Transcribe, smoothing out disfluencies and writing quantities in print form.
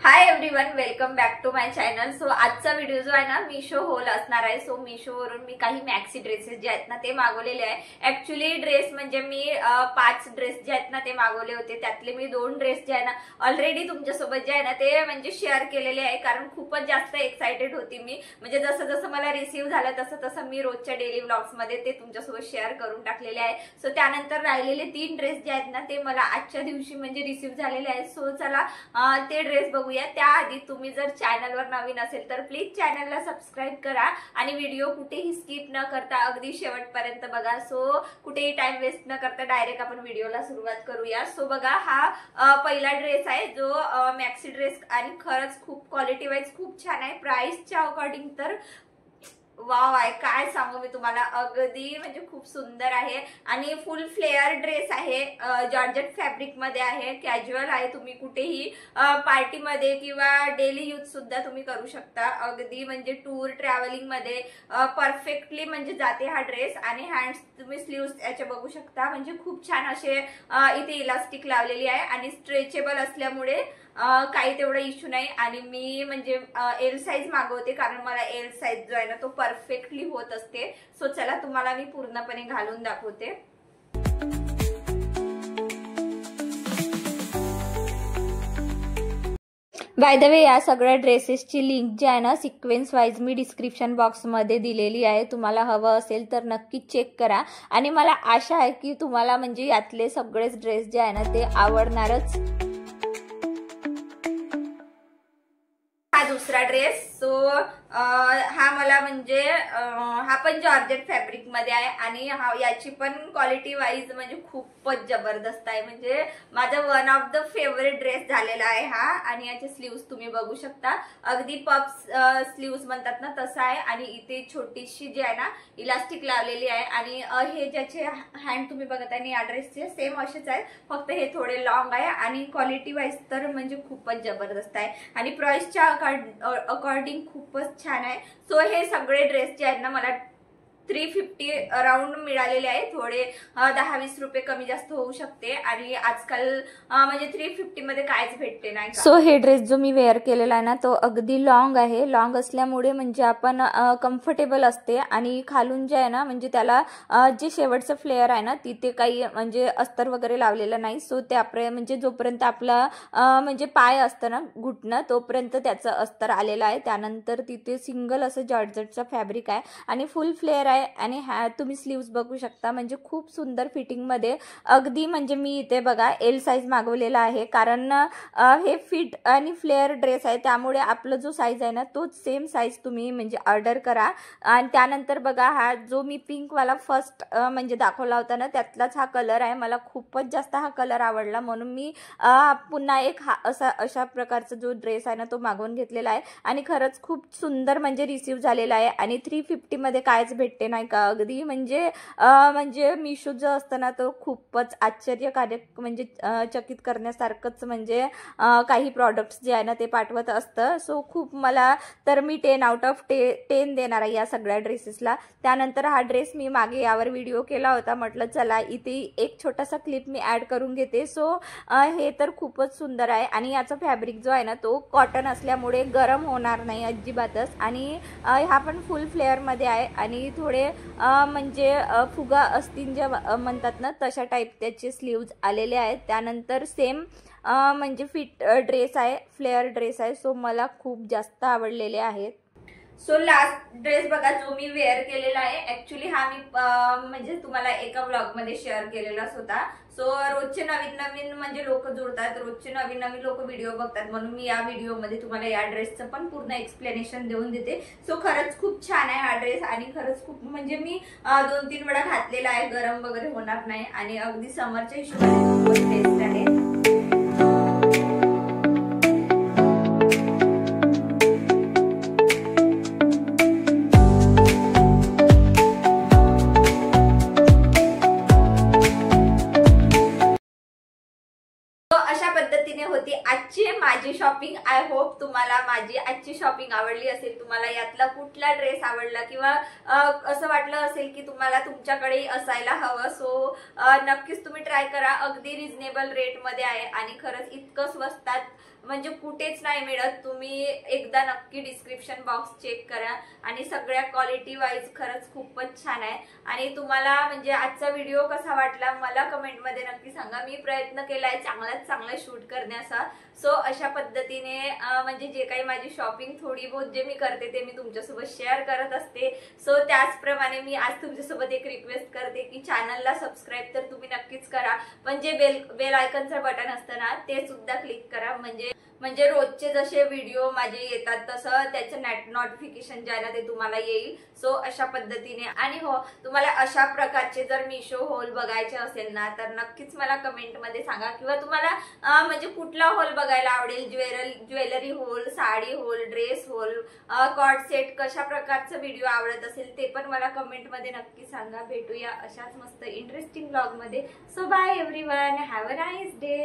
High everyone, welcome back to my channel. So आजचा video जो आहे ना मीशो होल असणार आहे। सो मीशो वरून मी काही मॅक्सी ड्रेसेस जे आहेत ना ते मागवलेले आहे। ऍक्च्युली ड्रेस म्हणजे मी 5 ड्रेस जे आहेत ना ते मागवले होते, त्यातले मी 2 ड्रेस जे आहे ना ऑलरेडी तुमच्यासोबत जे आहे ना ते म्हणजे शेअर केलेले आहे, कारण खूपच जास्त एक्साइटेड होती मी। म्हणजे जसं जसं मला रिसीव्ह झालं तसं तसं मी रोजच्या डेली व्लॉग्स मध्ये ते तुमच्यासोबत शेअर करून टाकलेले आहे। सो त्यानंतर राहिलेले 3 ड्रेस जे आहेत ना ते मला आजच्या दिवशी म्हणजे रिसीव्ह झालेले आहेत। सो चला ते ड्रेस बघूया। त्याआधी तुम्ही जर चॅनलवर नवीन असेल तर प्लीज चॅनलला सबस्क्राइब करा आणि व्हिडिओ कुठेही स्किप न करता अगदी शेवटपर्यंत बघा। सो कुठेही टाइम वेस्ट न करता डायरेक्ट आपण व्हिडिओला सुरुवात करूया। सो बघा, हा पहिला ड्रेस आहे जो मॅक्सी ड्रेस आणि खरंच खूप क्वालिटी वाईज खूप छान आहे। प्राइसच्या अकॉर्डिंग तर वाव आहे, काय सांगू मी तुम्हाला, अगदी म्हणजे खूप सुंदर आहे आणि फुल फ्लेअर ड्रेस आहे। जॉर्जेट फॅब्रिक मध्ये आहे, कॅज्युअल आहे, तुम्ही कुठेही पार्टी मध्ये किंवा डेली यूज सुद्धा तुम्ही करू शकता। अगदी म्हणजे टूर ट्रॅव्हलिंग मध्ये परफेक्टली म्हणजे जाते हा ड्रेस। आणि हँड्स तुम्ही स्लीव्स याचे बघू शकता, म्हणजे खूप छान असे इथे इलास्टिक लावलेली आहे आणि स्ट्रेचेबल असल्यामुळे काही तेवढा इश्यू नाही। आणि मी म्हणजे एल साइज मागवते, कारण मला एल साइज जो आहे ना तो परफेक्टली होत असते। सो चला तुम्हाला मी पूर्णपणे घालून दाखवते। बाय द वे, या सगळ्या ड्रेसेसची लिंक जी आहे ना सिक्वेन्स वाईज मी डिस्क्रिप्शन बॉक्स मध्ये दिलेली आहे। तुम्हाला हवं असेल तर नक्की चेक करा आणि मला आशा आहे की तुम्हाला म्हणजे यातले सगळेच ड्रेस जे आहे ना ते आवडणारच। हा दुसरा ड्रेस, सो हा मला म्हणजे हा पण जॉर्जेट फॅब्रिक मध्ये आहे आणि याची पण क्वालिटी वाईज म्हणजे खूपच जबरदस्त आहे। म्हणजे माझा one of the favourite dress झालेला आहे हा। आणि याचे स्लीव्स तुम्ही बघू शकता, अगदी पफ स्लीव्स म्हणतात ना तसं आहे। आणि इथे छोटीशी जी आहे ना इलास्टिक लावलेली आहे आणि हे ज्याचे हँड तुम्ही बघत आहे या ड्रेसचे सेम असेच आहेत, फक्त हे थोडे लॉंग आहे आणि क्वालिटी वाईज तर म्हणजे खूपच जबरदस्त आहे आणि प्राइसच्या अकॉर्डिंग खूपच छान आहे। सो हे सगळे ड्रेस जे आहेत ना मला 350 अराउंड मिळालेले आहे। थोडे 10-20 रुपये कमी जास्त होऊ शकते आणि आजकाल म्हणजे 350 मध्ये काहीच भेटते नाही। सो हे ड्रेस जो मी वेअर केलेला आहे ना तो अगदी लॉंग आहे। लॉंग असल्यामुळे म्हणजे आपण कम्फर्टेबल असते आणि खालून जे आहे ना म्हणजे त्याला जे शेवटचं फ्लेअर आहे ना तिथे काही म्हणजे अस्तर वगैरे लावलेलं नाही। सो त्या म्हणजे जोपर्यंत आपला म्हणजे पाय असतं ना घुटणं तोपर्यंत त्याचं अस्तर आलेलं आहे। त्यानंतर तिथे सिंगल असं जॉर्जेटचं फॅब्रिक आहे आणि फुल फ्लेअर आहे आणि तुम्ही स्लीव्स बघू शकता, म्हणजे खूप सुंदर फिटिंग मध्ये। अगदी म्हणजे मी इथे बघा एल साइज मागवलेला आहे, कारण हे फिट आणि फ्लेअर ड्रेस आहे त्यामुळे आपला जो साइज आहे ना तोच सेम साइज तुम्ही म्हणजे ऑर्डर करा। आणि त्यानंतर बघा हा जो मी पिंक वाला फर्स्ट म्हणजे दाखवला होता ना त्यातलाच हा कलर आहे। मला खूपच जास्त हा कलर आवडला म्हणून मी पुन्हा एक अशा प्रकारचा जो ड्रेस आहे ना तो मागवून घेतलेला आहे आणि खरंच खूप सुंदर म्हणजे रिसीव्ह झालेला आहे। आणि 350 मध्ये कायच भेटते नाही का, अगदी म्हणजे मीशो जो असतं ना तो खूपच आश्चर्यकारक म्हणजे चकित करण्यासारखंच म्हणजे काही प्रॉडक्ट्स जे आहे ना ते पाठवत असतं। सो खूप मला तर मी 10 आउट ऑफ 10 देणार आहे या सगळ्या ड्रेसेसला। त्यानंतर हा ड्रेस मी मागे यावर व्हिडिओ केला होता, म्हटलं चला इथे एक छोटासा क्लिप मी ऍड करून घेते। सो हे तर खूपच सुंदर आहे आणि याचा फॅब्रिक जो आहे ना तो कॉटन असल्यामुळे गरम होणार नाही अजिबातच। आणि हा पण फुल फ्लेअर मध्ये आहे आणि थोडे म्हणजे फुगा असतील जे म्हणतात ना तशा टाईप त्याचे स्लीव्ज आलेले आहेत। त्यानंतर सेम म्हणजे फिट ड्रेस आहे, फ्लेअर ड्रेस आहे। सो मला खूप जास्त आवडलेले आहेत। सो लास्ट ड्रेस बघा जो मी वेअर केलेला आहे, ऍक्च्युली हा मी म्हणजे तुम्हाला एका व्लॉग मध्ये शेअर केलेलाच होता। सो रोजचे नवीन नवीन म्हणजे लोक जुळतात, रोजचे नवीन नवीन लोक व्हिडिओ बघतात, म्हणून मी या व्हिडिओ मध्ये तुम्हाला या ड्रेसचं पण पूर्ण एक्सप्लेनेशन देऊन देते। सो खरंच खूप छान आहे हा ड्रेस आणि खरंच खूप म्हणजे मी 2-3 वेळा घातलेला आहे, गरम वगैरे होणार नाही आणि अगदी समरच्या हिशोबाने खूपच बेस्ट आहे। अशा पद्धतीने होती आजची माझी शॉपिंग। आय होप तुम्हाला माझी आजची शॉपिंग आवडली असेल, तुम्हाला यातला कुठला ड्रेस आवडला किंवा असं वाटलं असेल की तुम्हाला तुमच्याकडे असायला हवं। सो नक्कीच तुम्ही ट्राय करा, अगदी रिझनेबल रेट मध्ये आहे आणि खरंच इतकं स्वस्तात म्हणजे कुठेच नाही मिळत. तुम्ही एकदा नक्की डिस्क्रिप्शन बॉक्स चेक करा आणि सगळ्या क्वालिटी वाईज खरंच खूपच छान आहे. आणि तुम्हाला म्हणजे आजचा व्हिडिओ कसा वाटला मला कमेंट मध्ये नक्की सांगा. मी प्रयत्न केलाय चांगल्यात चांगला शूट करण्याचा. सो अशा पद्धतीने म्हणजे जे काही माझी शॉपिंग थोडी बहुत जे मी करते ते मी तुमच्यासोबत शेअर करत असते. सो त्याचप्रमाणे मी आज तुमच्यासोबत एक रिक्वेस्ट करते की चॅनलला सबस्क्राईब तर तुम्ही नक्कीच करा, पण जे बेल आयकॉनचं बटन असतं ना ते सुद्धा क्लिक करा, म्हणजे रोजचे जसे व्हिडिओ माझे येतात तसं त्याचं नोटिफिकेशन जे आहे ना ते तुम्हाला येईल. सो अशा पद्धतीने. आणि हो, तुम्हाला अशा प्रकारचे जर मिशो हॉल बघायचे असेल ना तर नक्कीच मला कमेंट मध्ये सांगा, किंवा तुम्हाला म्हणजे कुठला हॉल बघायला आवडेल, jewellery hall, sari hall, dress hall, coord set, कशा प्रकारचा व्हिडिओ आवडत असेल ते पण मला कमेंट मध्ये नक्की सांगा. भेटूया अशाच मस्त इंटरेस्टिंग ब्लॉग मध्ये. So bye everyone, have a nice day.